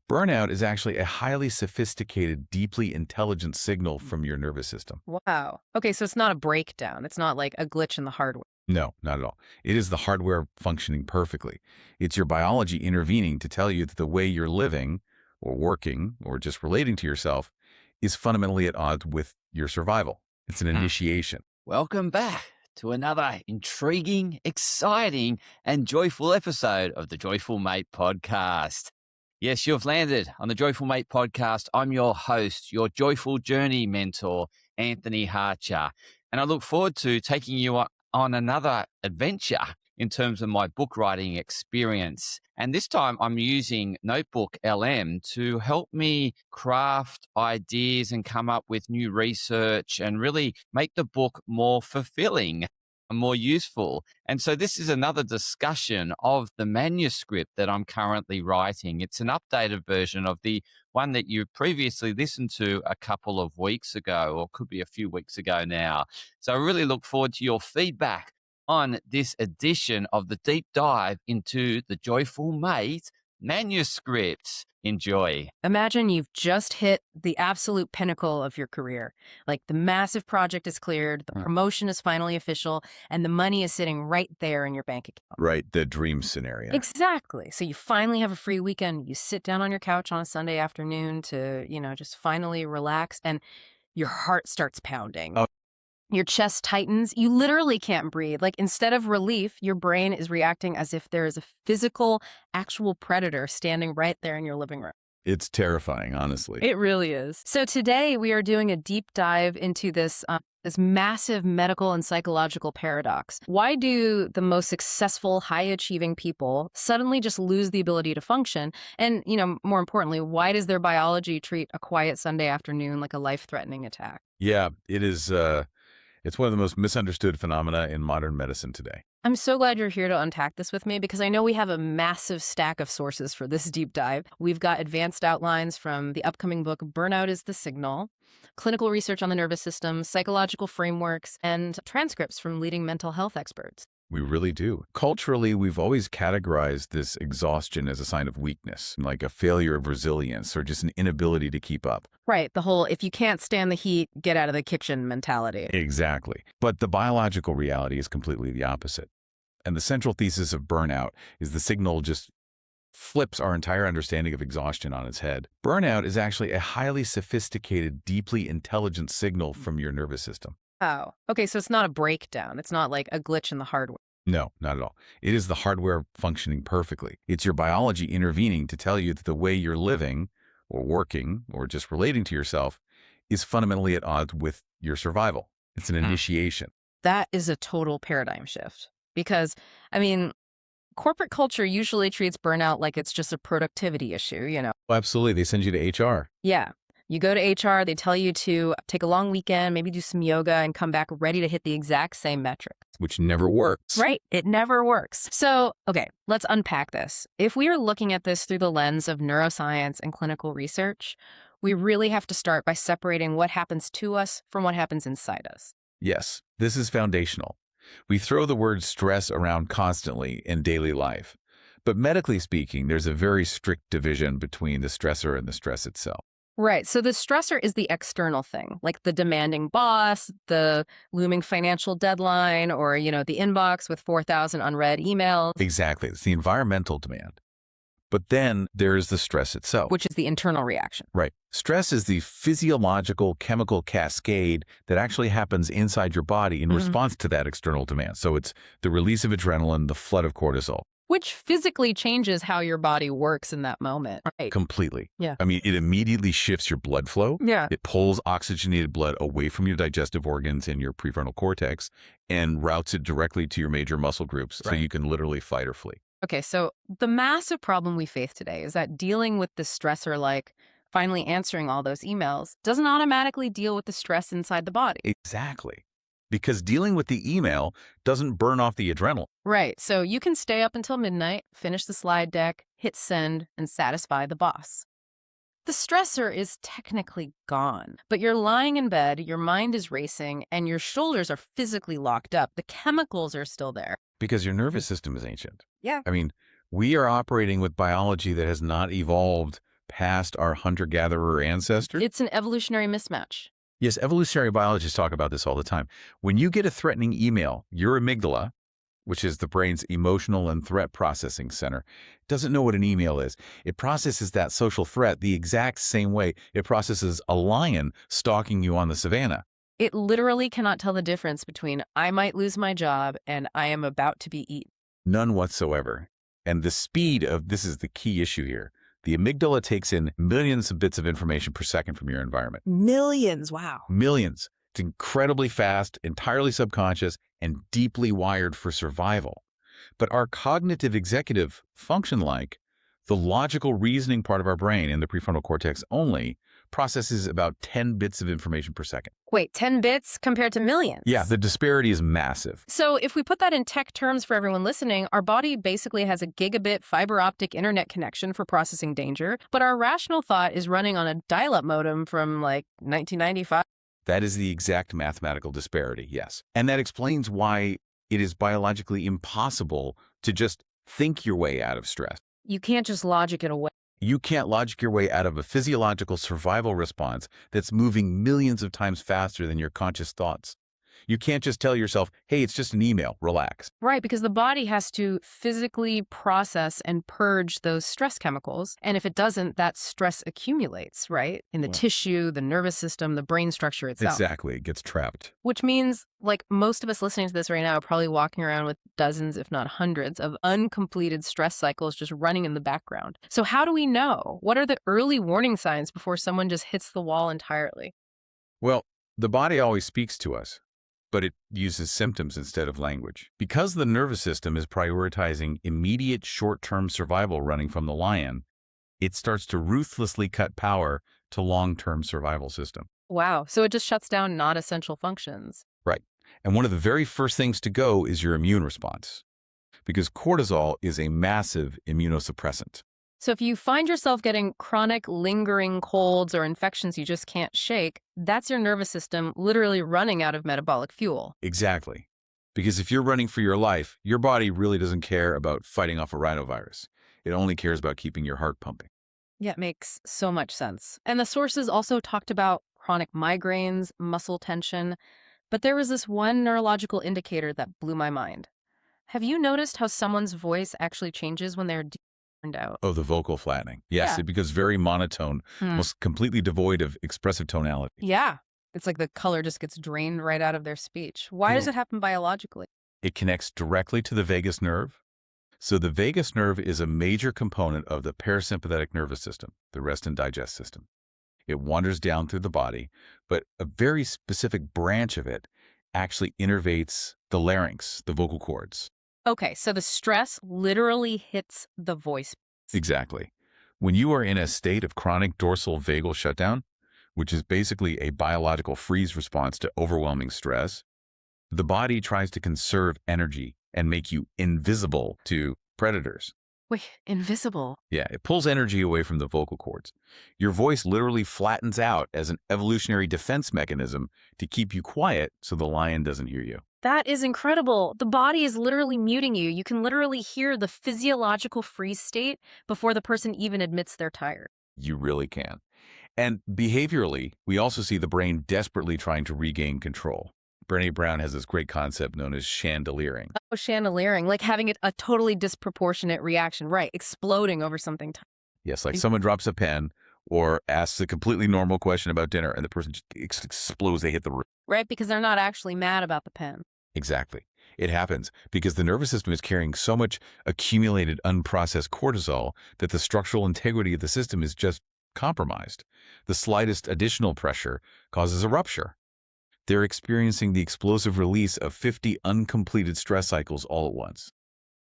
Burnout is actually a highly sophisticated, deeply intelligent signal from your nervous system. Wow. Okay, so it's not a breakdown. It's not like a glitch in the hardware. No, not at all. It is the hardware functioning perfectly. It's your biology intervening to tell you that the way you're living or working or just relating to yourself is fundamentally at odds with your survival. It's an initiation. Welcome back to another intriguing, exciting, and joyful episode of the Joyful Mate podcast. Yes, you've landed on the Joyful Mate podcast. I'm your host, your joyful journey mentor, Anthony Harcher, and I look forward to taking you on another adventure in terms of my book writing experience. And this time I'm using Notebook LM to help me craft ideas and come up with new research and really make the book more fulfilling and more useful. And so this is another discussion of the manuscript that I'm currently writing. It's an updated version of the one that you previously listened to a couple of weeks ago, or could be a few weeks ago now. So I really look forward to your feedback on this edition of the deep dive into the Joyful Mate manuscript. Enjoy. Imagine you've just hit the absolute pinnacle of your career. Like the massive project is cleared, the promotion is finally official, and the money is sitting right there in your bank account. Right, the dream scenario. Exactly. So you finally have a free weekend. You sit down on your couch on a Sunday afternoon to, just finally relax, and your heart starts pounding. Oh. Your chest tightens. You literally can't breathe. Like instead of relief, your brain is reacting as if there is a physical, actual predator standing right there in your living room. It's terrifying, honestly. It really is. So today we are doing a deep dive into this massive medical and psychological paradox. Why do the most successful, high-achieving people suddenly just lose the ability to function? And, more importantly, why does their biology treat a quiet Sunday afternoon like a life-threatening attack? Yeah, it is. It's one of the most misunderstood phenomena in modern medicine today. I'm so glad you're here to unpack this with me because I know we have a massive stack of sources for this deep dive. We've got advanced outlines from the upcoming book, Burnout is the Signal, clinical research on the nervous system, psychological frameworks, and transcripts from leading mental health experts. We really do. Culturally, we've always categorized this exhaustion as a sign of weakness, like a failure of resilience or just an inability to keep up. Right. The whole, if you can't stand the heat, get out of the kitchen mentality. Exactly. But the biological reality is completely the opposite. And the central thesis of burnout is the signal just flips our entire understanding of exhaustion on its head. Burnout is actually a highly sophisticated, deeply intelligent signal from your nervous system. Oh, okay. So it's not a breakdown. It's not like a glitch in the hardware. No, not at all. It is the hardware functioning perfectly. It's your biology intervening to tell you that the way you're living or working or just relating to yourself is fundamentally at odds with your survival. It's an initiation. That is a total paradigm shift because, corporate culture usually treats burnout like it's just a productivity issue, Oh, absolutely. They send you to HR. Yeah. You go to HR, they tell you to take a long weekend, maybe do some yoga and come back ready to hit the exact same metrics. Which never works. Right. It never works. So, okay, let's unpack this. If we are looking at this through the lens of neuroscience and clinical research, we really have to start by separating what happens to us from what happens inside us. Yes, this is foundational. We throw the word stress around constantly in daily life. But medically speaking, there's a very strict division between the stressor and the stress itself. Right. So the stressor is the external thing, like the demanding boss, the looming financial deadline, or, the inbox with 4,000 unread emails. Exactly. It's the environmental demand. But then there's the stress itself. Which is the internal reaction. Right. Stress is the physiological chemical cascade that actually happens inside your body in response to that external demand. So it's the release of adrenaline, the flood of cortisol. Which physically changes how your body works in that moment. Right. Completely. Yeah. It immediately shifts your blood flow. Yeah. It pulls oxygenated blood away from your digestive organs and your prefrontal cortex and routes it directly to your major muscle groups so you can literally fight or flee. Okay, so the massive problem we face today is that dealing with the stressor, like finally answering all those emails, doesn't automatically deal with the stress inside the body. Exactly. Because dealing with the email doesn't burn off the adrenaline. Right. So you can stay up until midnight, finish the slide deck, hit send, and satisfy the boss. The stressor is technically gone, but you're lying in bed, your mind is racing, and your shoulders are physically locked up. The chemicals are still there. Because your nervous system is ancient. Yeah. We are operating with biology that has not evolved past our hunter-gatherer ancestors? It's an evolutionary mismatch. Yes, evolutionary biologists talk about this all the time. When you get a threatening email, your amygdala, which is the brain's emotional and threat processing center, doesn't know what an email is. It processes that social threat the exact same way it processes a lion stalking you on the savannah. It literally cannot tell the difference between I might lose my job and I am about to be eaten. None whatsoever. And the speed of this is the key issue here. The amygdala takes in millions of bits of information per second from your environment. Millions, wow. Millions. It's incredibly fast, entirely subconscious, and deeply wired for survival. But our cognitive executive function, like the logical reasoning part of our brain in the prefrontal cortex only, processes about 10 bits of information per second. Wait, 10 bits compared to millions? Yeah, the disparity is massive. So if we put that in tech terms for everyone listening, our body basically has a gigabit fiber optic internet connection for processing danger, but our rational thought is running on a dial-up modem from like 1995. That is the exact mathematical disparity, yes. And that explains why it is biologically impossible to just think your way out of stress. You can't just logic it away. You can't logic your way out of a physiological survival response that's moving millions of times faster than your conscious thoughts. You can't just tell yourself, hey, it's just an email, relax. Right, because the body has to physically process and purge those stress chemicals. And if it doesn't, that stress accumulates, right? In the tissue, the nervous system, the brain structure itself. Exactly, it gets trapped. Which means, like, most of us listening to this right now are probably walking around with dozens, if not hundreds, of uncompleted stress cycles just running in the background. So how do we know? What are the early warning signs before someone just hits the wall entirely? Well, the body always speaks to us, but it uses symptoms instead of language. Because the nervous system is prioritizing immediate short-term survival running from the lion, it starts to ruthlessly cut power to long-term survival system. Wow, so it just shuts down non-essential functions. Right. And one of the very first things to go is your immune response, because cortisol is a massive immunosuppressant. So if you find yourself getting chronic, lingering colds or infections you just can't shake, that's your nervous system literally running out of metabolic fuel. Exactly. Because if you're running for your life, your body really doesn't care about fighting off a rhinovirus. It only cares about keeping your heart pumping. Yeah, it makes so much sense. And the sources also talked about chronic migraines, muscle tension, but there was this one neurological indicator that blew my mind. Have you noticed how someone's voice actually changes when they're burned out? Oh, the vocal flattening. Yes, Yeah. it becomes very monotone, almost completely devoid of expressive tonality. Yeah. It's like the color just gets drained right out of their speech. Why does it happen biologically? It connects directly to the vagus nerve. So the vagus nerve is a major component of the parasympathetic nervous system, the rest and digest system. It wanders down through the body, but a very specific branch of it actually innervates the larynx, the vocal cords. Okay, so the stress literally hits the voice. Exactly. When you are in a state of chronic dorsal vagal shutdown, which is basically a biological freeze response to overwhelming stress, the body tries to conserve energy and make you invisible to predators. Wait, invisible? Yeah, it pulls energy away from the vocal cords. Your voice literally flattens out as an evolutionary defense mechanism to keep you quiet so the lion doesn't hear you. That is incredible. The body is literally muting you. You can literally hear the physiological freeze state before the person even admits they're tired. You really can. And behaviorally, we also see the brain desperately trying to regain control. Brené Brown has this great concept known as chandeliering. Oh, chandeliering, like having a totally disproportionate reaction, right? Exploding over something. Yes, like someone drops a pen or asks a completely normal question about dinner and the person just explodes, they hit the roof. Right, because they're not actually mad about the pen. Exactly. It happens because the nervous system is carrying so much accumulated unprocessed cortisol that the structural integrity of the system is just compromised. The slightest additional pressure causes a rupture. They're experiencing the explosive release of 50 uncompleted stress cycles all at once.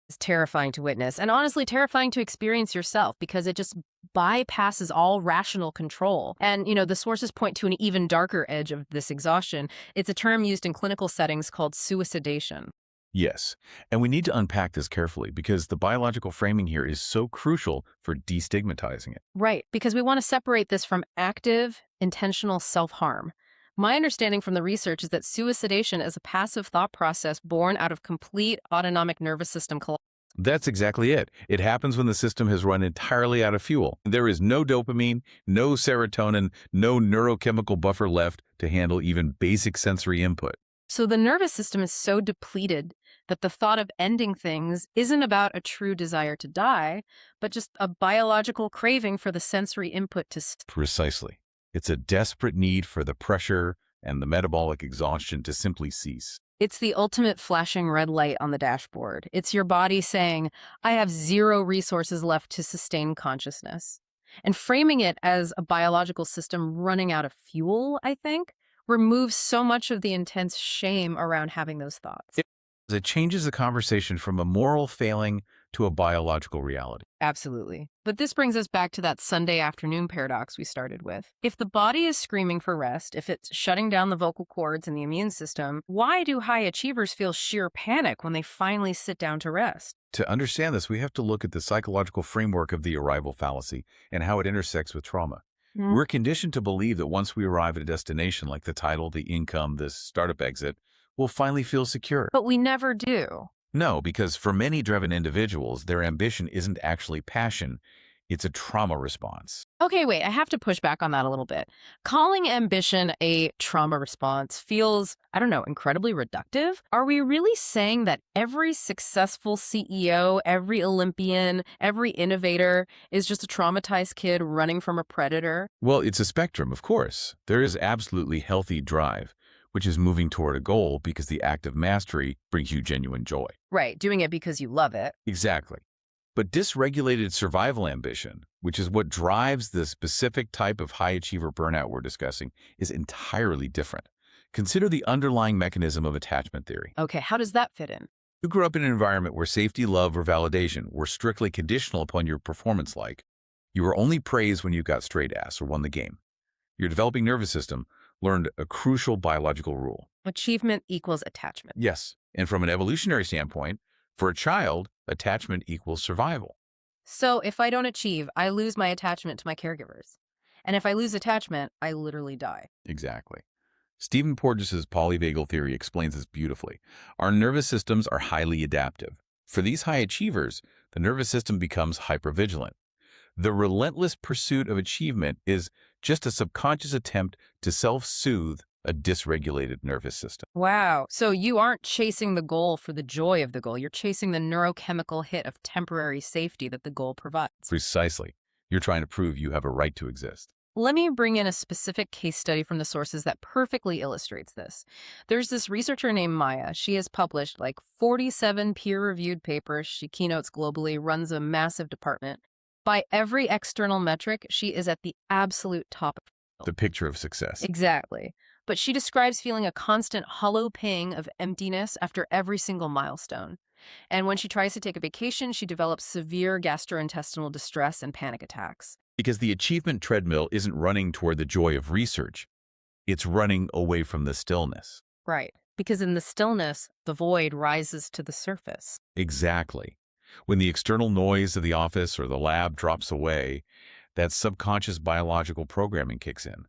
It's terrifying to witness, and honestly terrifying to experience yourself because it just bypasses all rational control. And, the sources point to an even darker edge of this exhaustion. It's a term used in clinical settings called suicidation. Yes, and we need to unpack this carefully because the biological framing here is so crucial for destigmatizing it. Right, because we want to separate this from active, intentional self-harm. My understanding from the research is that suicidation is a passive thought process born out of complete autonomic nervous system collapse. That's exactly it. It happens when the system has run entirely out of fuel. There is no dopamine, no serotonin, no neurochemical buffer left to handle even basic sensory input. So the nervous system is so depleted that the thought of ending things isn't about a true desire to die, but just a biological craving for the sensory input to Precisely. It's a desperate need for the pressure and the metabolic exhaustion to simply cease. It's the ultimate flashing red light on the dashboard. It's your body saying, I have zero resources left to sustain consciousness. And framing it as a biological system running out of fuel, I think, removes so much of the intense shame around having those thoughts. It changes the conversation from a moral failing to a biological reality. Absolutely. But this brings us back to that Sunday afternoon paradox we started with. If the body is screaming for rest, if it's shutting down the vocal cords and the immune system, why do high achievers feel sheer panic when they finally sit down to rest? To understand this, we have to look at the psychological framework of the arrival fallacy and how it intersects with trauma. We're conditioned to believe that once we arrive at a destination like the title, the income, this startup exit, we'll finally feel secure. But we never do. No, because for many driven individuals, their ambition isn't actually passion, it's a trauma response. Okay, wait, I have to push back on that a little bit. Calling ambition a trauma response feels, I don't know, incredibly reductive. Are we really saying that every successful CEO, every Olympian, every innovator is just a traumatized kid running from a predator? Well, it's a spectrum, of course. There is absolutely healthy drive, which is moving toward a goal because the act of mastery brings you genuine joy. Right, doing it because you love it. Exactly. But dysregulated survival ambition, which is what drives the specific type of high achiever burnout we're discussing, is entirely different. Consider the underlying mechanism of attachment theory. Okay, how does that fit in? You grew up in an environment where safety, love, or validation were strictly conditional upon your performance like. You were only praised when you got straight A's or won the game. Your developing nervous system learned a crucial biological rule. Achievement equals attachment. Yes, and from an evolutionary standpoint, for a child, attachment equals survival. So if I don't achieve, I lose my attachment to my caregivers. And if I lose attachment, I literally die. Exactly. Stephen Porges' polyvagal theory explains this beautifully. Our nervous systems are highly adaptive. For these high achievers, the nervous system becomes hypervigilant. The relentless pursuit of achievement is just a subconscious attempt to self-soothe a dysregulated nervous system. Wow. So you aren't chasing the goal for the joy of the goal. You're chasing the neurochemical hit of temporary safety that the goal provides. Precisely. You're trying to prove you have a right to exist. Let me bring in a specific case study from the sources that perfectly illustrates this. There's this researcher named Maya. She has published like 47 peer-reviewed papers. She keynotes globally, runs a massive department. By every external metric, she is at the absolute top. The picture of success. Exactly. But she describes feeling a constant hollow pang of emptiness after every single milestone. And when she tries to take a vacation, she develops severe gastrointestinal distress and panic attacks. Because the achievement treadmill isn't running toward the joy of research. It's running away from the stillness. Right. Because in the stillness, the void rises to the surface. Exactly. When the external noise of the office or the lab drops away, that subconscious biological programming kicks in.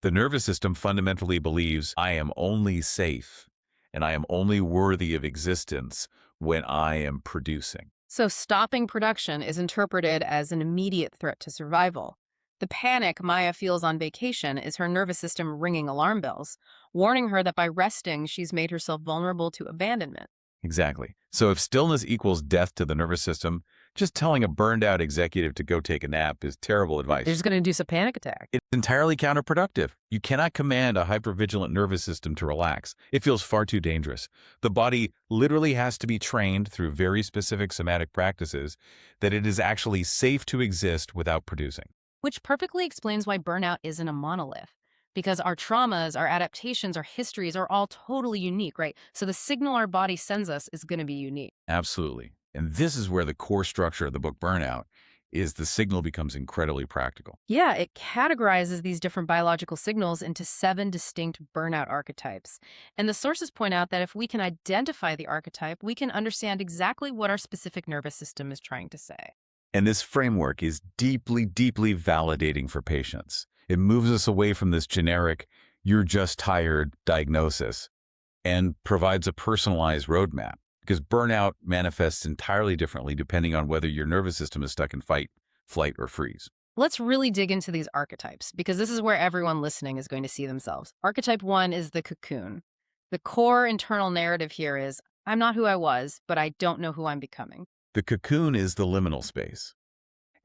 The nervous system fundamentally believes, I am only safe and I am only worthy of existence when I am producing. So stopping production is interpreted as an immediate threat to survival. The panic Maya feels on vacation is her nervous system ringing alarm bells, warning her that by resting, she's made herself vulnerable to abandonment. Exactly. So if stillness equals death to the nervous system, just telling a burned-out executive to go take a nap is terrible advice. They're just going to induce a panic attack. It's entirely counterproductive. You cannot command a hypervigilant nervous system to relax. It feels far too dangerous. The body literally has to be trained through very specific somatic practices that it is actually safe to exist without producing. Which perfectly explains why burnout isn't a monolith. Because our traumas, our adaptations, our histories are all totally unique, right? So the signal our body sends us is going to be unique. Absolutely. And this is where the core structure of the book Burnout is. The signal becomes incredibly practical. Yeah, it categorizes these different biological signals into 7 distinct burnout archetypes. And the sources point out that if we can identify the archetype, we can understand exactly what our specific nervous system is trying to say. And this framework is deeply, deeply validating for patients. It moves us away from this generic, you're just tired diagnosis and provides a personalized roadmap. because burnout manifests entirely differently depending on whether your nervous system is stuck in fight, flight, or freeze. Let's really dig into these archetypes because this is where everyone listening is going to see themselves. Archetype 1 is the cocoon. The core internal narrative here is, I'm not who I was, but I don't know who I'm becoming. The cocoon is the liminal space,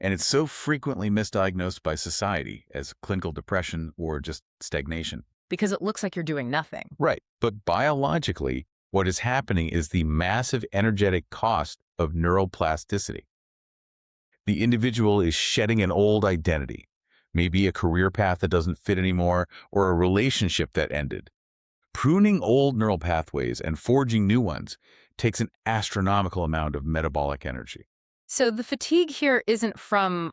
and it's so frequently misdiagnosed by society as clinical depression or just stagnation. Because it looks like you're doing nothing. Right. But biologically, what is happening is the massive energetic cost of neuroplasticity. The individual is shedding an old identity, maybe a career path that doesn't fit anymore or a relationship that ended. Pruning old neural pathways and forging new ones takes an astronomical amount of metabolic energy. So the fatigue here isn't from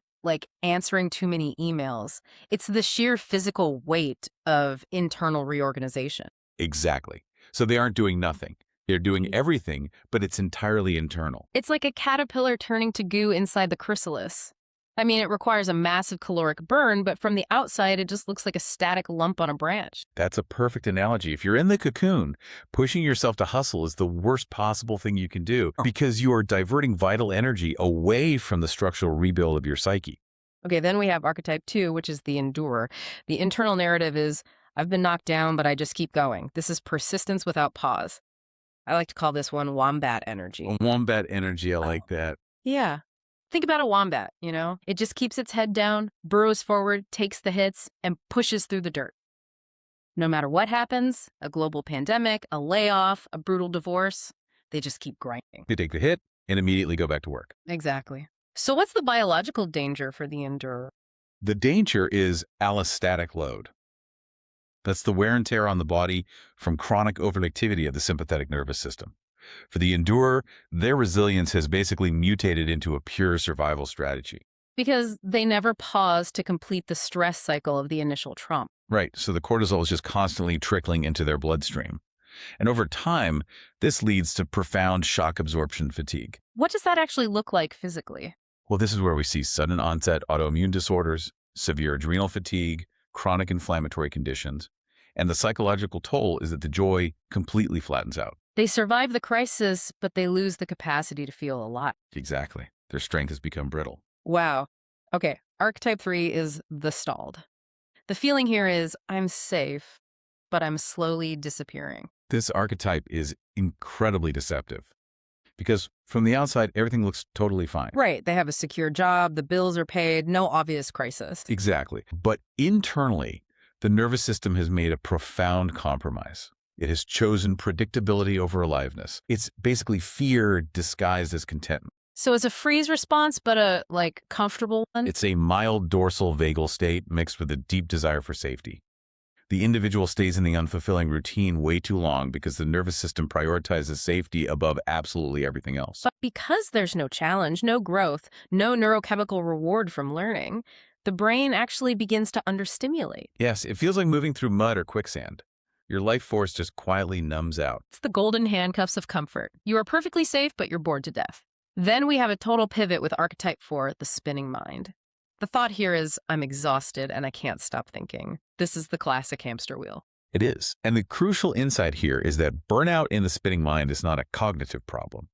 answering too many emails. It's the sheer physical weight of internal reorganization. Exactly. So they aren't doing nothing. They're doing everything, but it's entirely internal. It's like a caterpillar turning to goo inside the chrysalis. I mean, it requires a massive caloric burn, but from the outside, it just looks like a static lump on a branch. That's a perfect analogy. If you're in the cocoon, pushing yourself to hustle is the worst possible thing you can do because you are diverting vital energy away from the structural rebuild of your psyche. Okay, then we have archetype 2, which is the endurer. The internal narrative is, I've been knocked down, but I just keep going. This is persistence without pause. I like to call this one wombat energy. Wombat energy, I like that. Yeah. Think about a wombat, It just keeps its head down, burrows forward, takes the hits, and pushes through the dirt. No matter what happens, a global pandemic, a layoff, a brutal divorce, they just keep grinding. They take the hit and immediately go back to work. Exactly. So what's the biological danger for the endurer? The danger is allostatic load. That's the wear and tear on the body from chronic overactivity of the sympathetic nervous system. For the endurer, their resilience has basically mutated into a pure survival strategy. Because they never pause to complete the stress cycle of the initial trauma. Right, so the cortisol is just constantly trickling into their bloodstream. And over time, this leads to profound shock absorption fatigue. What does that actually look like physically? Well, this is where we see sudden onset autoimmune disorders, severe adrenal fatigue, chronic inflammatory conditions, and the psychological toll is that the joy completely flattens out. They survive the crisis, but they lose the capacity to feel alive. Exactly. Their strength has become brittle. Wow. Okay, archetype 3 is the stalled. The feeling here is, I'm safe, but I'm slowly disappearing. This archetype is incredibly deceptive because from the outside, everything looks totally fine. Right, they have a secure job, the bills are paid, no obvious crisis. Exactly. But internally, the nervous system has made a profound compromise. It has chosen predictability over aliveness. It's basically fear disguised as contentment. So it's a freeze response, but a, comfortable one? It's a mild dorsal vagal state mixed with a deep desire for safety. The individual stays in the unfulfilling routine way too long because the nervous system prioritizes safety above absolutely everything else. But because there's no challenge, no growth, no neurochemical reward from learning, the brain actually begins to understimulate. Yes, it feels like moving through mud or quicksand. Your life force just quietly numbs out. It's the golden handcuffs of comfort. You are perfectly safe, but you're bored to death. Then we have a total pivot with archetype 4, the spinning mind. The thought here is, I'm exhausted and I can't stop thinking. This is the classic hamster wheel. It is. And the crucial insight here is that burnout in the spinning mind is not a cognitive problem.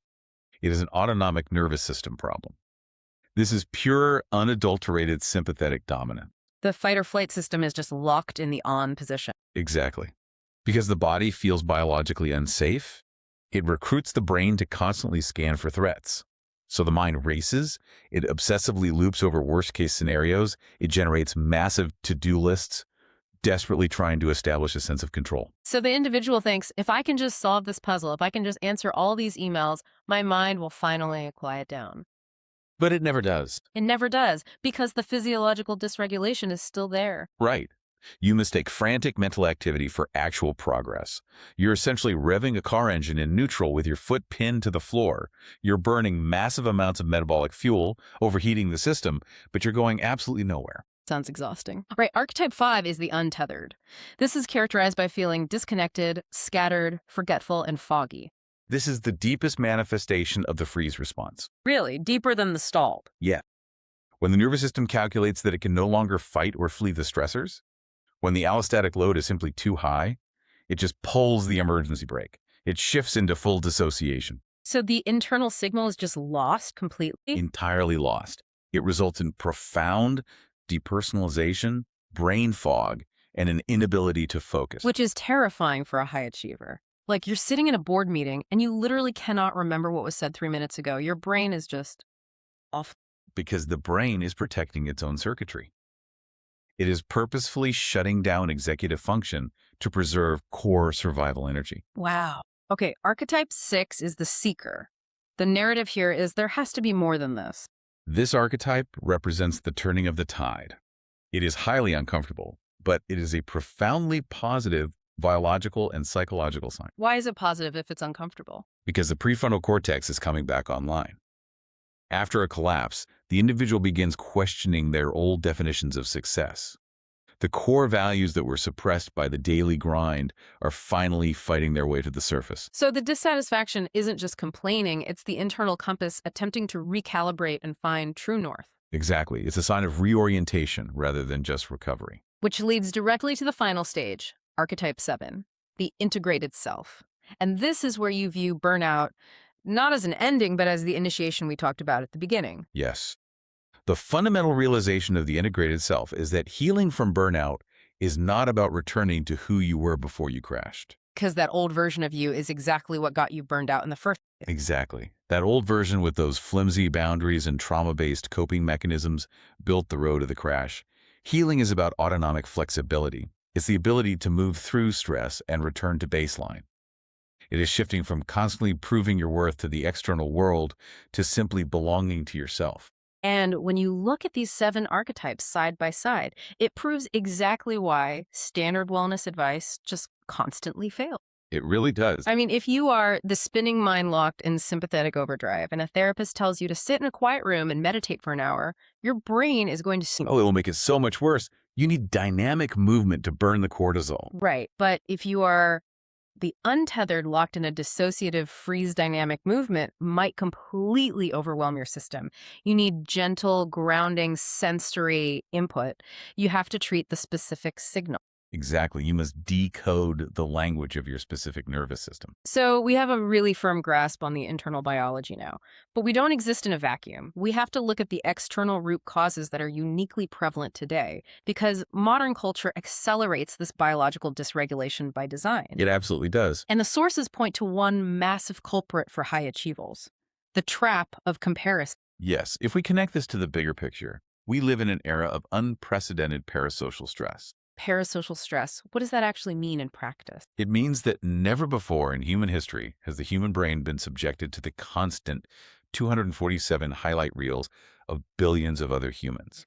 It is an autonomic nervous system problem. This is pure, unadulterated sympathetic dominant. The fight or flight system is just locked in the on position. Exactly. Because the body feels biologically unsafe, it recruits the brain to constantly scan for threats. So the mind races, it obsessively loops over worst-case scenarios, it generates massive to-do lists, desperately trying to establish a sense of control. So the individual thinks, if I can just solve this puzzle, if I can just answer all these emails, my mind will finally quiet down. But it never does. It never does, because the physiological dysregulation is still there. Right. You mistake frantic mental activity for actual progress. You're essentially revving a car engine in neutral with your foot pinned to the floor. You're burning massive amounts of metabolic fuel, overheating the system, but you're going absolutely nowhere. Sounds exhausting. Right, archetype 5 is the untethered. This is characterized by feeling disconnected, scattered, forgetful, and foggy. This is the deepest manifestation of the freeze response. Really, deeper than the stalled. Yeah. When the nervous system calculates that it can no longer fight or flee the stressors, when the allostatic load is simply too high, it just pulls the emergency brake. It shifts into full dissociation. So the internal signal is just lost completely? Entirely lost. It results in profound depersonalization, brain fog, and an inability to focus. Which is terrifying for a high achiever. Like you're sitting in a board meeting and you literally cannot remember what was said 3 minutes ago. Your brain is just off. Because the brain is protecting its own circuitry. It is purposefully shutting down executive function to preserve core survival energy. Wow. Okay, archetype 6 is the seeker. The narrative here is there has to be more than this. This archetype represents the turning of the tide. It is highly uncomfortable, but it is a profoundly positive biological and psychological sign Why is it positive if it's uncomfortable? because the prefrontal cortex is coming back online. After a collapse, the individual begins questioning their old definitions of success. The core values that were suppressed by the daily grind are finally fighting their way to the surface. So the dissatisfaction isn't just complaining, it's the internal compass attempting to recalibrate and find true north. Exactly. It's a sign of reorientation rather than just recovery. Which leads directly to the final stage, archetype 7, the integrated self. And this is where you view burnout not as an ending, but as the initiation we talked about at the beginning. Yes. The fundamental realization of the integrated self is that healing from burnout is not about returning to who you were before you crashed. Because that old version of you is exactly what got you burned out in the first place. Exactly. That old version with those flimsy boundaries and trauma-based coping mechanisms built the road to the crash. Healing is about autonomic flexibility. It's the ability to move through stress and return to baseline. It is shifting from constantly proving your worth to the external world to simply belonging to yourself. And when you look at these 7 archetypes side by side, it proves exactly why standard wellness advice just constantly fails. It really does. I mean, if you are the spinning mind locked in sympathetic overdrive and a therapist tells you to sit in a quiet room and meditate for an hour, your brain is going to... Oh, it will make it so much worse. You need dynamic movement to burn the cortisol. Right. But if you are the untethered locked in a dissociative freeze dynamic movement might completely overwhelm your system. You need gentle, grounding, sensory input. You have to treat the specific signal. Exactly. You must decode the language of your specific nervous system. So we have a really firm grasp on the internal biology now, but we don't exist in a vacuum. We have to look at the external root causes that are uniquely prevalent today because modern culture accelerates this biological dysregulation by design. It absolutely does. And the sources point to one massive culprit for high achievers, the trap of comparison. Yes, if we connect this to the bigger picture, we live in an era of unprecedented parasocial stress. Parasocial stress, what does that actually mean in practice? It means that never before in human history has the human brain been subjected to the constant 247 highlight reels of billions of other humans.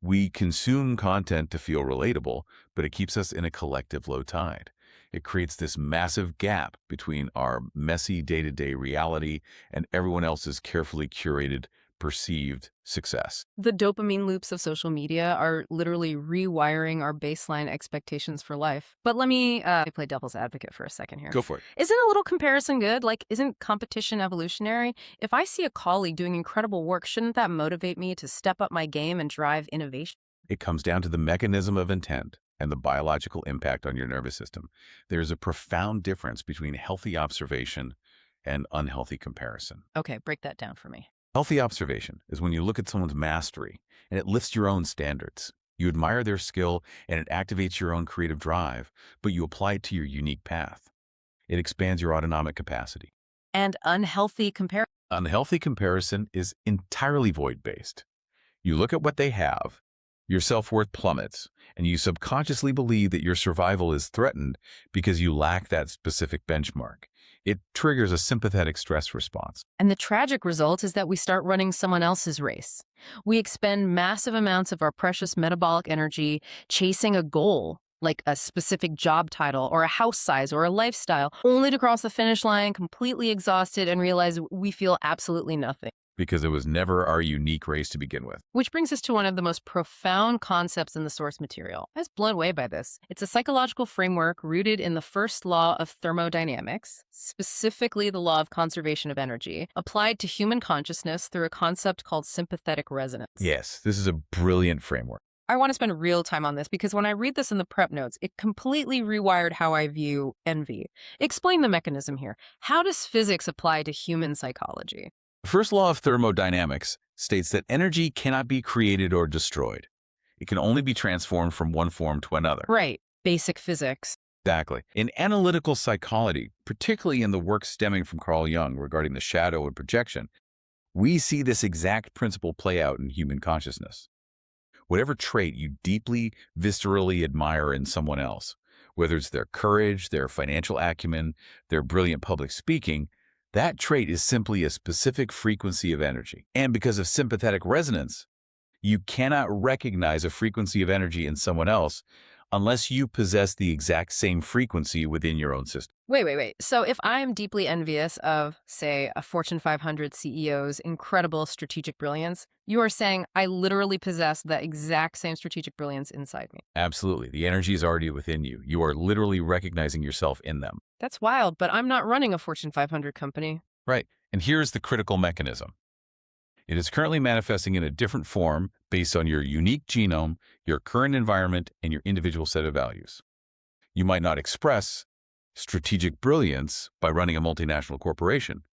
We consume content to feel relatable, but it keeps us in a collective low tide. It creates this massive gap between our messy day-to-day reality and everyone else's carefully curated, perceived success. The dopamine loops of social media are literally rewiring our baseline expectations for life. But let me play devil's advocate for a second here. Go for it. Isn't a little comparison good? Like, isn't competition evolutionary? If I see a colleague doing incredible work, shouldn't that motivate me to step up my game and drive innovation? It comes down to the mechanism of intent and the biological impact on your nervous system. There's a profound difference between healthy observation and unhealthy comparison. Okay, break that down for me. Healthy observation is when you look at someone's mastery and it lifts your own standards. You admire their skill and it activates your own creative drive, but you apply it to your unique path. It expands your autonomic capacity. And unhealthy comparison. Unhealthy comparison is entirely void-based. You look at what they have, your self-worth plummets, and you subconsciously believe that your survival is threatened because you lack that specific benchmark. It triggers a sympathetic stress response. And the tragic result is that we start running someone else's race. We expend massive amounts of our precious metabolic energy chasing a goal, like a specific job title or a house size or a lifestyle, only to cross the finish line completely exhausted and realize we feel absolutely nothing. Because it was never our unique race to begin with. Which brings us to one of the most profound concepts in the source material. I was blown away by this. It's a psychological framework rooted in the first law of thermodynamics, specifically the law of conservation of energy, applied to human consciousness through a concept called sympathetic resonance. Yes, this is a brilliant framework. I want to spend real time on this because when I read this in the prep notes, it completely rewired how I view envy. Explain the mechanism here. How does physics apply to human psychology? The first law of thermodynamics states that energy cannot be created or destroyed. It can only be transformed from one form to another. Right. Basic physics. Exactly. In analytical psychology, particularly in the work stemming from Carl Jung regarding the shadow and projection, we see this exact principle play out in human consciousness. Whatever trait you deeply, viscerally admire in someone else, whether it's their courage, their financial acumen, their brilliant public speaking, that trait is simply a specific frequency of energy. And because of sympathetic resonance, you cannot recognize a frequency of energy in someone else unless you possess the exact same frequency within your own system. Wait. So if I am deeply envious of, say, a Fortune 500 CEO's incredible strategic brilliance, you are saying I literally possess the exact same strategic brilliance inside me. Absolutely. The energy is already within you. You are literally recognizing yourself in them. That's wild, but I'm not running a Fortune 500 company. Right. And here's the critical mechanism. It is currently manifesting in a different form based on your unique genome, your current environment, and your individual set of values. You might not express strategic brilliance by running a multinational corporation.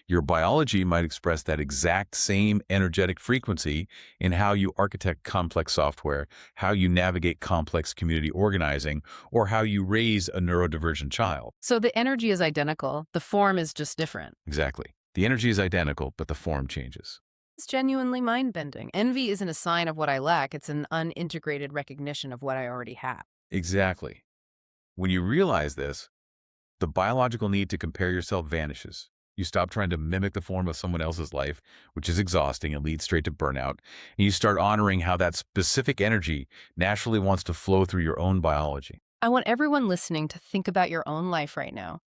Your biology might express that exact same energetic frequency in how you architect complex software, how you navigate complex community organizing, or how you raise a neurodivergent child. So the energy is identical, the form is just different. Exactly. The energy is identical, but the form changes. It's genuinely mind-bending. Envy isn't a sign of what I lack, it's an unintegrated recognition of what I already have. Exactly. When you realize this, the biological need to compare yourself vanishes. You stop trying to mimic the form of someone else's life, which is exhausting and leads straight to burnout, and you start honoring how that specific energy naturally wants to flow through your own biology. I want everyone listening to think about your own life right now.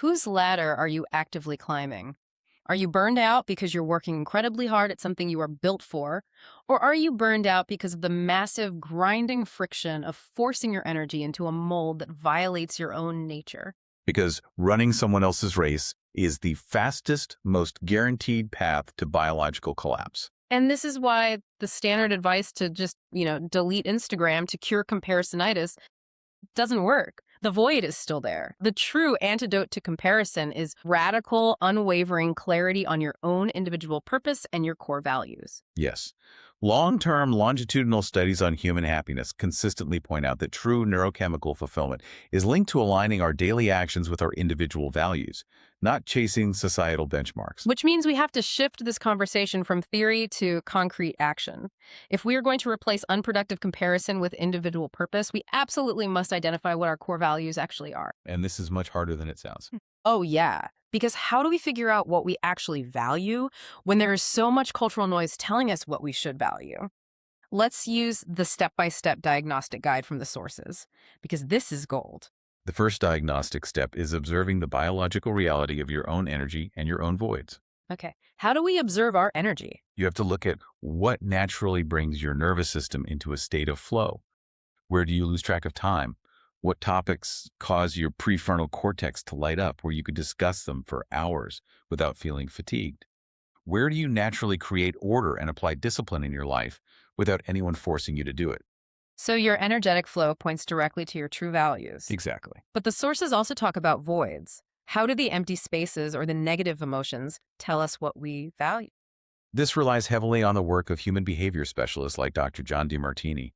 Whose ladder are you actively climbing? Are you burned out because you're working incredibly hard at something you are built for? Or are you burned out because of the massive grinding friction of forcing your energy into a mold that violates your own nature? Because running someone else's race is the fastest, most guaranteed path to biological collapse. And this is why the standard advice to just, delete Instagram to cure comparisonitis doesn't work. The void is still there. The true antidote to comparison is radical, unwavering clarity on your own individual purpose and your core values. Yes. Long-term longitudinal studies on human happiness consistently point out that true neurochemical fulfillment is linked to aligning our daily actions with our individual values, not chasing societal benchmarks. Which means we have to shift this conversation from theory to concrete action. If we are going to replace unproductive comparison with individual purpose, we absolutely must identify what our core values actually are. And this is much harder than it sounds. Oh, yeah. Because how do we figure out what we actually value when there is so much cultural noise telling us what we should value? Let's use the step-by-step diagnostic guide from the sources, because this is gold. The first diagnostic step is observing the biological reality of your own energy and your own voids. Okay, how do we observe our energy? You have to look at what naturally brings your nervous system into a state of flow. Where do you lose track of time? What topics cause your prefrontal cortex to light up where you could discuss them for hours without feeling fatigued? Where do you naturally create order and apply discipline in your life without anyone forcing you to do it? So your energetic flow points directly to your true values. Exactly. But the sources also talk about voids. How do the empty spaces or the negative emotions tell us what we value? This relies heavily on the work of human behavior specialists like Dr. John DeMartini.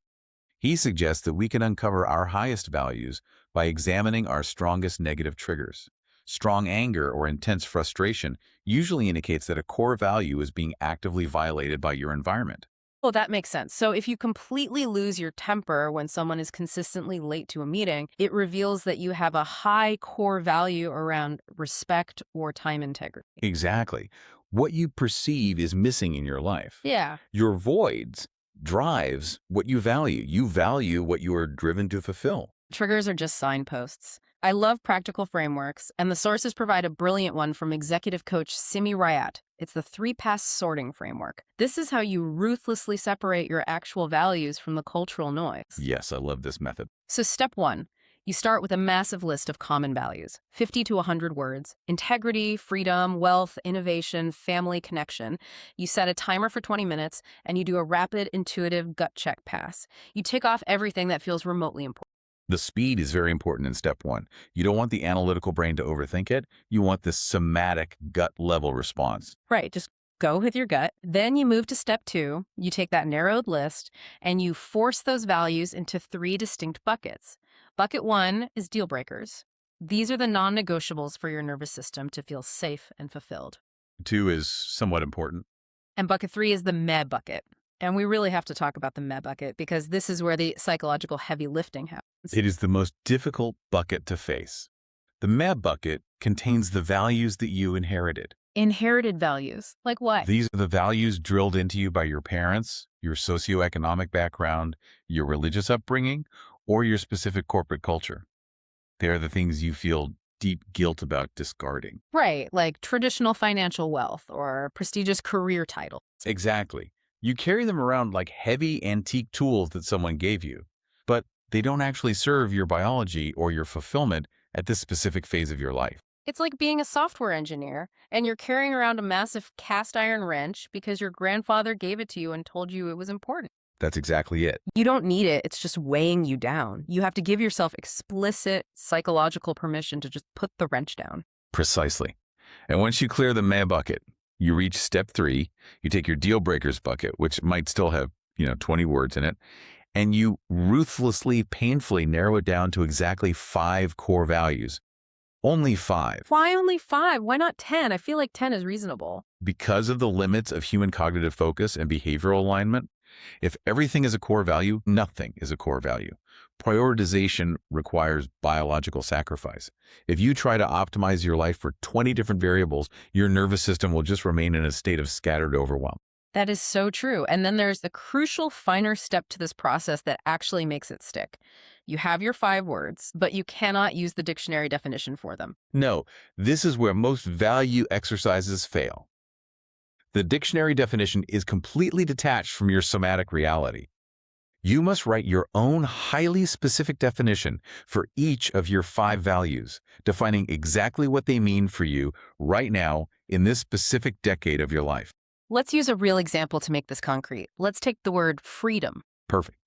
He suggests that we can uncover our highest values by examining our strongest negative triggers. Strong anger or intense frustration usually indicates that a core value is being actively violated by your environment. Well, that makes sense. So if you completely lose your temper when someone is consistently late to a meeting, it reveals that you have a high core value around respect or time integrity. Exactly. What you perceive is missing in your life. Yeah. Your voids drives what you value. You value what you are driven to fulfill. Triggers are just signposts. I love practical frameworks, and the sources provide a brilliant one from executive coach Simi Rayat. It's the 3-pass sorting framework. This is how you ruthlessly separate your actual values from the cultural noise. Yes, I love this method. So step 1, You start with a massive list of common values, 50 to 100 words: integrity, freedom, wealth, innovation, family, connection. You set a timer for 20 minutes and you do a rapid, intuitive gut check pass. You tick off everything that feels remotely important. The speed is very important in step one. You don't want the analytical brain to overthink it. You want this somatic gut level response. Right, just go with your gut. Then you move to step two. You take that narrowed list and you force those values into three distinct buckets. Bucket one is deal breakers. These are the non-negotiables for your nervous system to feel safe and fulfilled. Two is somewhat important. And bucket three is the meh bucket. And we really have to talk about the meh bucket because this is where the psychological heavy lifting happens. It is the most difficult bucket to face. The meh bucket contains the values that you inherited. Inherited values. Like what? These are the values drilled into you by your parents, your socioeconomic background, your religious upbringing, or your specific corporate culture. They are the things you feel deep guilt about discarding. Right, like traditional financial wealth or prestigious career titles. Exactly. You carry them around like heavy antique tools that someone gave you, but they don't actually serve your biology or your fulfillment at this specific phase of your life. It's like being a software engineer and you're carrying around a massive cast iron wrench because your grandfather gave it to you and told you it was important. That's exactly it. You don't need it. It's just weighing you down. You have to give yourself explicit psychological permission to just put the wrench down. Precisely. And once you clear the meh bucket, you reach step three. You take your deal breakers bucket, which might still have, 20 words in it, and you ruthlessly, painfully narrow it down to exactly 5 core values. Only 5. Why only 5? Why not 10? I feel like 10 is reasonable. Because of the limits of human cognitive focus and behavioral alignment, if everything is a core value, nothing is a core value. Prioritization requires biological sacrifice. If you try to optimize your life for 20 different variables, your nervous system will just remain in a state of scattered overwhelm. That is so true. And then there's the crucial finer step to this process that actually makes it stick. You have your 5 words, but you cannot use the dictionary definition for them. No, this is where most value exercises fail. The dictionary definition is completely detached from your somatic reality. You must write your own highly specific definition for each of your 5 values, defining exactly what they mean for you right now in this specific decade of your life. Let's use a real example to make this concrete. Let's take the word freedom. Perfect.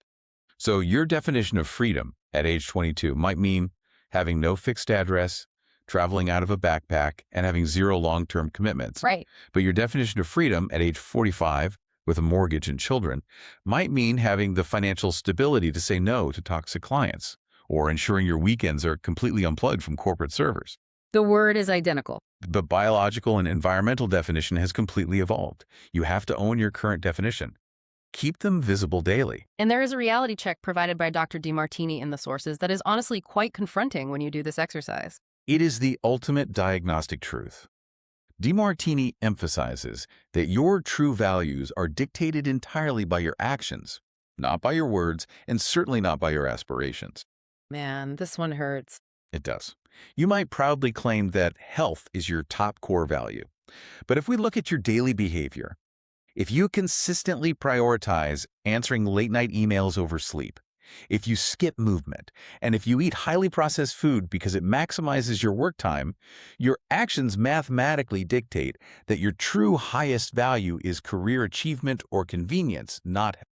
So your definition of freedom at age 22 might mean having no fixed address, traveling out of a backpack, and having 0 long-term commitments. Right. But your definition of freedom at age 45, with a mortgage and children, might mean having the financial stability to say no to toxic clients, or ensuring your weekends are completely unplugged from corporate servers. The word is identical. The biological and environmental definition has completely evolved. You have to own your current definition. Keep them visible daily. And there is a reality check provided by Dr. DeMartini in the sources that is honestly quite confronting when you do this exercise. It is the ultimate diagnostic truth. DeMartini emphasizes that your true values are dictated entirely by your actions, not by your words, and certainly not by your aspirations. Man, this one hurts. It does. You might proudly claim that health is your top core value. But if we look at your daily behavior, if you consistently prioritize answering late-night emails over sleep, if you skip movement, and if you eat highly processed food because it maximizes your work time, your actions mathematically dictate that your true highest value is career achievement or convenience, not health.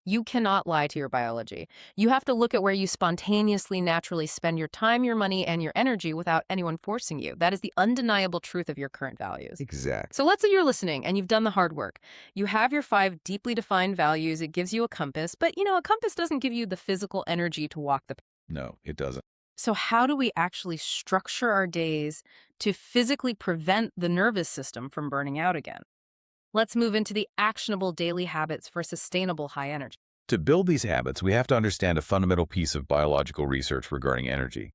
You cannot lie to your biology. You have to look at where you spontaneously, naturally spend your time, your money, and your energy without anyone forcing you. That is the undeniable truth of your current values. Exactly. So let's say you're listening and you've done the hard work. You have your 5 deeply defined values. It gives you a compass, but a compass doesn't give you the physical energy to walk the path. No, it doesn't. So how do we actually structure our days to physically prevent the nervous system from burning out again? Let's move into the actionable daily habits for sustainable high energy. To build these habits, we have to understand a fundamental piece of biological research regarding energy.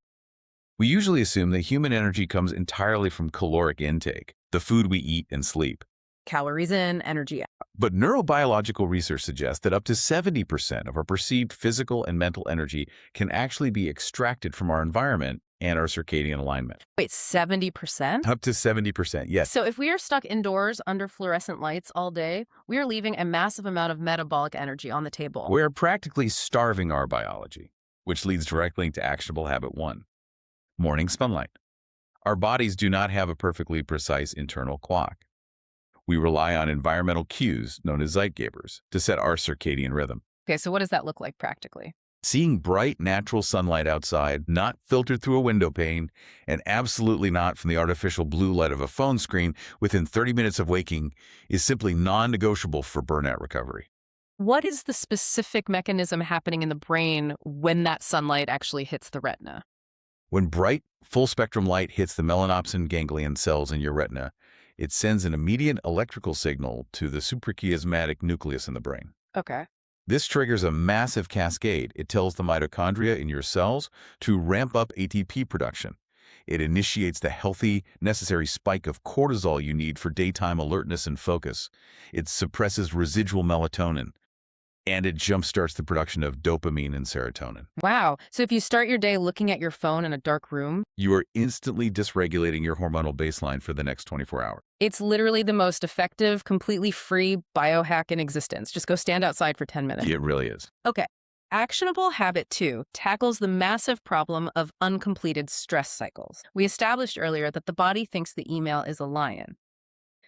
We usually assume that human energy comes entirely from caloric intake, the food we eat and sleep. Calories in, energy out. But neurobiological research suggests that up to 70% of our perceived physical and mental energy can actually be extracted from our environment and our circadian alignment. Wait, 70%? Up to 70%, yes. So if we are stuck indoors under fluorescent lights all day, we are leaving a massive amount of metabolic energy on the table. We're practically starving our biology. which leads directly into actionable habit 1. Morning sunlight. Our bodies do not have a perfectly precise internal clock. We rely on environmental cues, known as Zeitgebers, to set our circadian rhythm. Okay, so what does that look like practically? Seeing bright, natural sunlight outside, not filtered through a window pane, and absolutely not from the artificial blue light of a phone screen within 30 minutes of waking, is simply non-negotiable for burnout recovery. What is the specific mechanism happening in the brain when that sunlight actually hits the retina? When bright, full-spectrum light hits the melanopsin ganglion cells in your retina, it sends an immediate electrical signal to the suprachiasmatic nucleus in the brain. Okay. This triggers a massive cascade. It tells the mitochondria in your cells to ramp up ATP production. It initiates the healthy, necessary spike of cortisol you need for daytime alertness and focus. It suppresses residual melatonin, and it jumpstarts the production of dopamine and serotonin. Wow. So if you start your day looking at your phone in a dark room, You are instantly dysregulating your hormonal baseline for the next 24 hours. it's literally the most effective, completely free biohack in existence. Just go stand outside for 10 minutes. It really is. Okay. Actionable habit 2 tackles the massive problem of uncompleted stress cycles. We established earlier that the body thinks the email is a lion.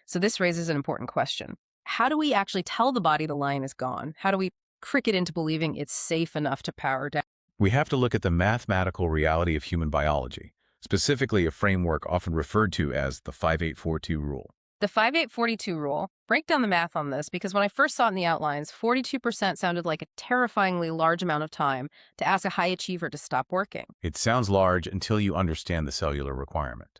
So this raises an important question. How do we actually tell the body the lion is gone? How do we trick it into believing it's safe enough to power down? We have to look at the mathematical reality of human biology, specifically a framework often referred to as the 5842 rule. The 5842 rule, break down the math on this because when I first saw it in the outlines, 42% sounded like a terrifyingly large amount of time to ask a high achiever to stop working. It sounds large until you understand the cellular requirement.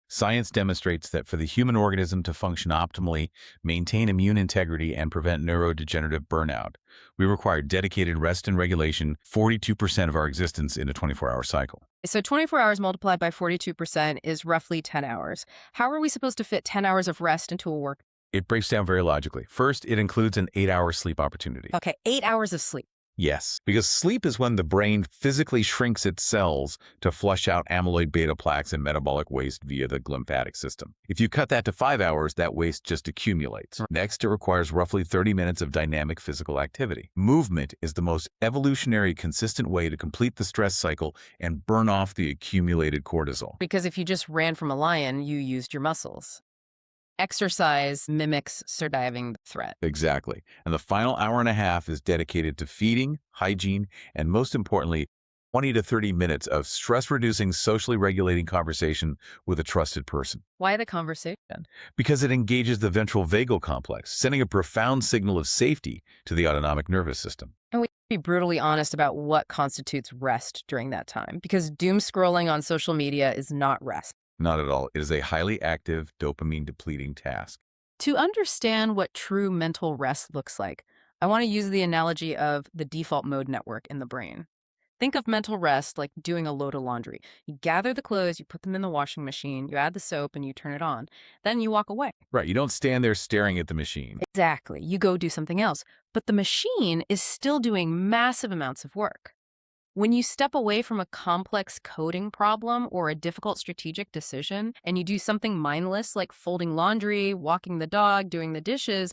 Science demonstrates that for the human organism to function optimally, maintain immune integrity, and prevent neurodegenerative burnout, we require dedicated rest and regulation 42% of our existence in a 24-hour cycle. So 24 hours multiplied by 42% is roughly 10 hours. How are we supposed to fit 10 hours of rest into a work? It breaks down very logically. First, it includes an 8-hour sleep opportunity. Okay, 8 hours of sleep. Yes, because sleep is when the brain physically shrinks its cells to flush out amyloid beta plaques and metabolic waste via the lymphatic system. If you cut that to 5 hours, that waste just accumulates. Next, it requires roughly 30 minutes of dynamic physical activity. Movement is the most evolutionary, consistent way to complete the stress cycle and burn off the accumulated cortisol. Because if you just ran from a lion, you used your muscles. Exercise mimics surviving the threat. Exactly. And the final hour and a half is dedicated to feeding, hygiene, and most importantly, 20 to 30 minutes of stress-reducing, socially regulating conversation with a trusted person. Why the conversation? Because it engages the ventral vagal complex, sending a profound signal of safety to the autonomic nervous system. And we be brutally honest about what constitutes rest during that time, because doom scrolling on social media is not rest. Not at all. It is a highly active, dopamine-depleting task. To understand what true mental rest looks like, I want to use the analogy of the default mode network in the brain. Think of mental rest like doing a load of laundry. You gather the clothes, you put them in the washing machine, you add the soap, and you turn it on. Then you walk away. Right. You don't stand there staring at the machine. Exactly. You go do something else. But the machine is still doing massive amounts of work. When you step away from a complex coding problem or a difficult strategic decision and you do something mindless like folding laundry, walking the dog, doing the dishes,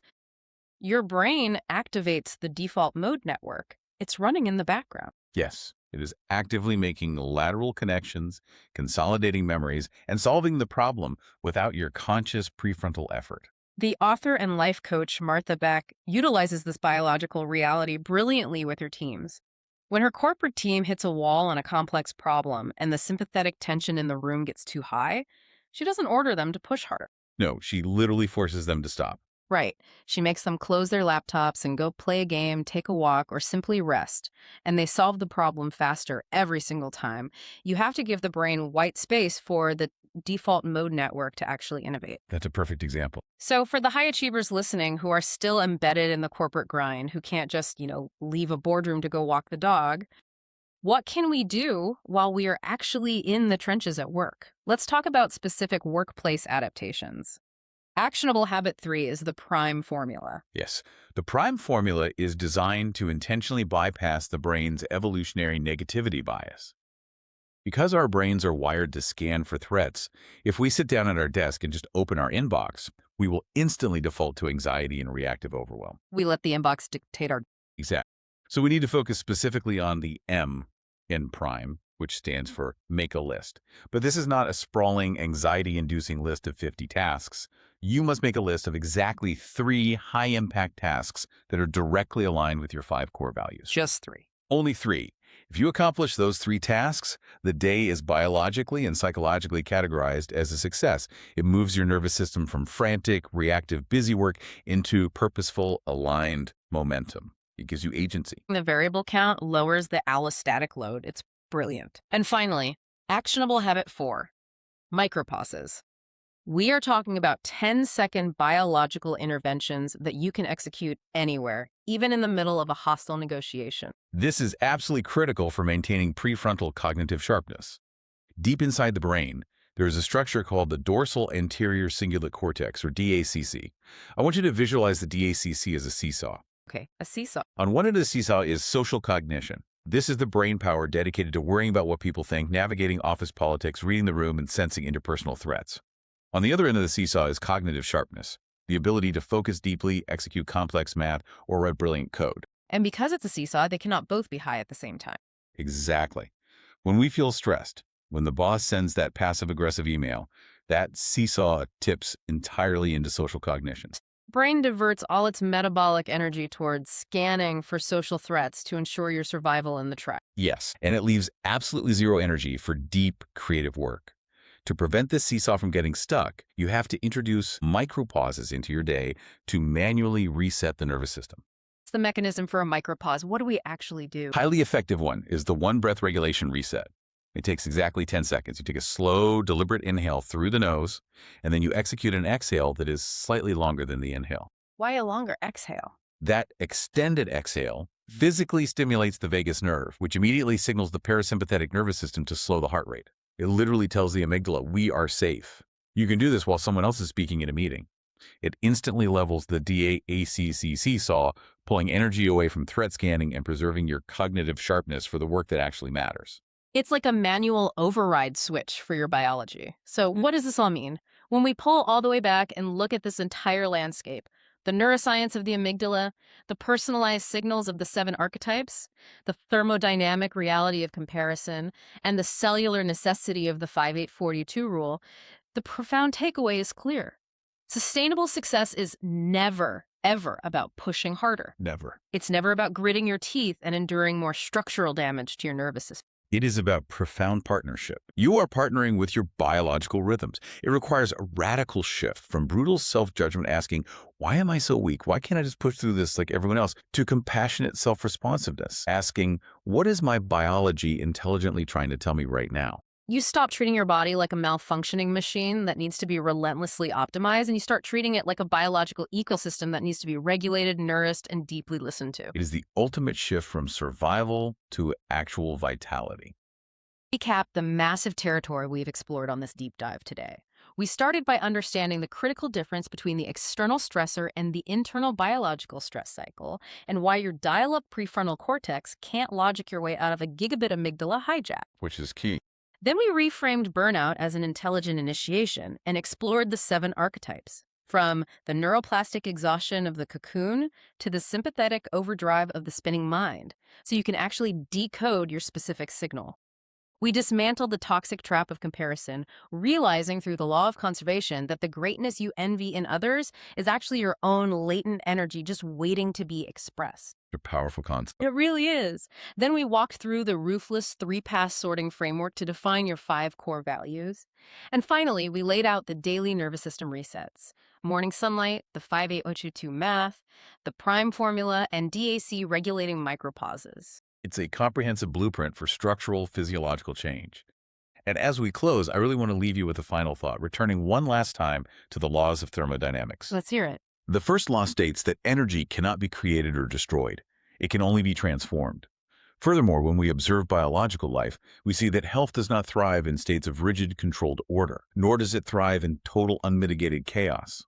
your brain activates the default mode network. It's running in the background. Yes, it is actively making lateral connections, consolidating memories, and solving the problem without your conscious prefrontal effort. The author and life coach Martha Beck utilizes this biological reality brilliantly with her teams. When her corporate team hits a wall on a complex problem and the sympathetic tension in the room gets too high, she doesn't order them to push harder. No, she literally forces them to stop. Right. She makes them close their laptops and go play a game, take a walk, or simply rest. And they solve the problem faster every single time. You have to give the brain white space for the default mode network to actually innovate. That's a perfect example. So for the high achievers listening who are still embedded in the corporate grind, who can't just, leave a boardroom to go walk the dog, what can we do while we are actually in the trenches at work? Let's talk about specific workplace adaptations. Actionable habit 3 is the prime formula. Yes, the prime formula is designed to intentionally bypass the brain's evolutionary negativity bias. Because our brains are wired to scan for threats, if we sit down at our desk and just open our inbox, we will instantly default to anxiety and reactive overwhelm. We let the inbox dictate our... Exactly. So we need to focus specifically on the M in prime, which stands for make a list. But this is not a sprawling, anxiety-inducing list of 50 tasks. You must make a list of exactly 3 high-impact tasks that are directly aligned with your 5 core values. Just 3. Only 3. If you accomplish those 3 tasks, the day is biologically and psychologically categorized as a success. It moves your nervous system from frantic, reactive, busy work into purposeful, aligned momentum. It gives you agency. The variable count lowers the allostatic load. It's brilliant. And finally, actionable habit 4, micropauses. We are talking about 10-second biological interventions that you can execute anywhere, even in the middle of a hostile negotiation. This is absolutely critical for maintaining prefrontal cognitive sharpness. Deep inside the brain, there is a structure called the dorsal anterior cingulate cortex, or DACC. I want you to visualize the DACC as a seesaw. Okay, a seesaw. On one end of the seesaw is social cognition. This is the brain power dedicated to worrying about what people think, navigating office politics, reading the room, and sensing interpersonal threats. On the other end of the seesaw is cognitive sharpness, the ability to focus deeply, execute complex math, or write brilliant code. And because it's a seesaw, they cannot both be high at the same time. Exactly. When we feel stressed, when the boss sends that passive-aggressive email, that seesaw tips entirely into social cognition. Brain diverts all its metabolic energy towards scanning for social threats to ensure your survival in the trek. Yes, and it leaves absolutely zero energy for deep, creative work. To prevent this seesaw from getting stuck, you have to introduce micropauses into your day to manually reset the nervous system. What's the mechanism for a micropause? What do we actually do? Highly effective one is the one-breath regulation reset. It takes exactly 10 seconds. You take a slow, deliberate inhale through the nose, and then you execute an exhale that is slightly longer than the inhale. Why a longer exhale? That extended exhale physically stimulates the vagus nerve, which immediately signals the parasympathetic nervous system to slow the heart rate. It literally tells the amygdala, we are safe. You can do this while someone else is speaking in a meeting. It instantly levels the DACC seesaw, pulling energy away from threat scanning and preserving your cognitive sharpness for the work that actually matters. It's like a manual override switch for your biology. So what does this all mean? When we pull all the way back and look at this entire landscape, the neuroscience of the amygdala, the personalized signals of the 7 archetypes, the thermodynamic reality of comparison, and the cellular necessity of the 5-8-42 rule, the profound takeaway is clear. Sustainable success is never, ever about pushing harder. Never. It's never about gritting your teeth and enduring more structural damage to your nervous system. It is about profound partnership. You are partnering with your biological rhythms. It requires a radical shift from brutal self-judgment asking, why am I so weak? Why can't I just push through this like everyone else? To compassionate self-responsiveness, asking, what is my biology intelligently trying to tell me right now? You stop treating your body like a malfunctioning machine that needs to be relentlessly optimized, and you start treating it like a biological ecosystem that needs to be regulated, nourished, and deeply listened to. It is the ultimate shift from survival to actual vitality. Recap the massive territory we've explored on this deep dive today. We started by understanding the critical difference between the external stressor and the internal biological stress cycle, and why your dial-up prefrontal cortex can't logic your way out of a gigabit amygdala hijack. Which is key. Then we reframed burnout as an intelligent initiation and explored the 7 archetypes, from the neuroplastic exhaustion of the cocoon to the sympathetic overdrive of the spinning mind, so you can actually decode your specific signal. We dismantled the toxic trap of comparison, realizing through the law of conservation that the greatness you envy in others is actually your own latent energy just waiting to be expressed. A powerful concept. It really is. Then we walked through the ruthless 3-pass sorting framework to define your 5 core values. And finally, we laid out the daily nervous system resets. Morning sunlight, the 5-8-0-2 math, the prime formula, and DAC regulating micropauses. It's a comprehensive blueprint for structural physiological change. And as we close, I really want to leave you with a final thought, returning one last time to the laws of thermodynamics. Let's hear it. The first law states that energy cannot be created or destroyed. It can only be transformed. Furthermore, when we observe biological life, we see that health does not thrive in states of rigid, controlled order, nor does it thrive in total, unmitigated chaos.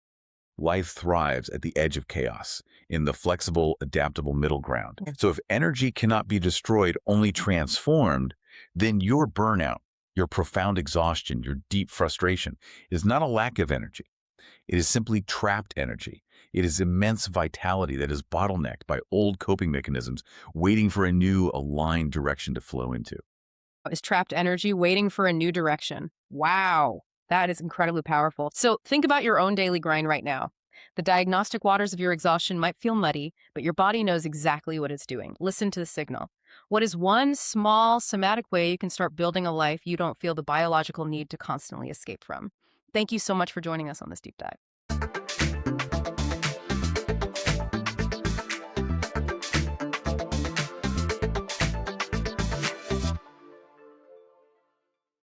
Life thrives at the edge of chaos, in the flexible, adaptable middle ground. So if energy cannot be destroyed, only transformed, then your burnout, your profound exhaustion, your deep frustration is not a lack of energy. It is simply trapped energy. It is immense vitality that is bottlenecked by old coping mechanisms, waiting for a new, aligned direction to flow into. is trapped energy waiting for a new direction. Wow, that is incredibly powerful. So think about your own daily grind right now. The diagnostic waters of your exhaustion might feel muddy, but your body knows exactly what it's doing. Listen to the signal. What is one small somatic way you can start building a life you don't feel the biological need to constantly escape from? Thank you so much for joining us on this deep dive.